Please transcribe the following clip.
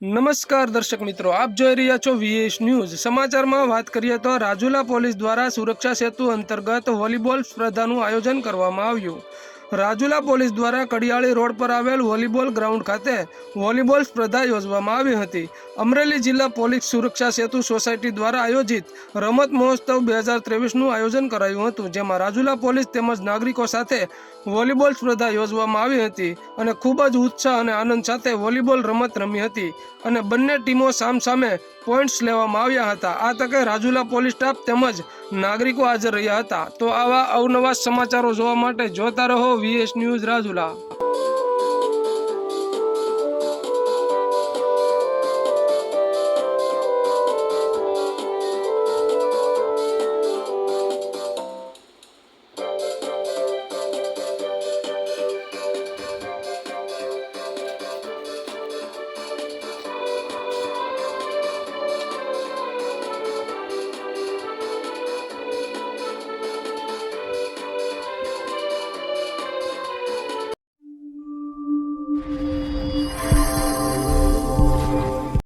નમસ્કાર દર્શક મિત્રો, આપ જોઈ રહ્યા છો વીએસ ન્યૂઝ। સમાચારમાં વાત કરીએ તો રાજુલા પોલીસ દ્વારા સુરક્ષા સેતુ અંતર્ગત વોલીબોલ સ્પર્ધાનું આયોજન કરવામાં આવ્યું। રાજુલા પોલીસ દ્વારા કડિયાળી રોડ પર આવેલ વોલીબોલ ગ્રાઉન્ડ ખાતે વોલીબોલ સ્પર્ધા યોજવામાં આવી હતી। અમરેલી જિલ્લા પોલીસ સુરક્ષા સેતુ સોસાયટી દ્વારા આયોજિત રમત મહોત્સવ 2023નું આયોજન કરાયું હતું, જેમાં રાજુલા પોલીસ તેમજ નાગરિકો સાથે વોલીબોલ સ્પર્ધા યોજવામાં આવી હતી અને ખૂબ જ ઉત્સાહ અને આનંદ સાથે વોલીબોલ રમત રમી હતી અને બંને ટીમો સામસામે પોઈન્ટ્સ લેવામાં આવ્યા હતા। આ તકે રાજુલા પોલીસ સ્ટાફ તેમજ નાગરિકો હાજર રહ્યા હતા। તો આવા અવનવા સમાચારો જોવા માટે જોતા રહો વીએસ ન્યૂઝ રાજુલા।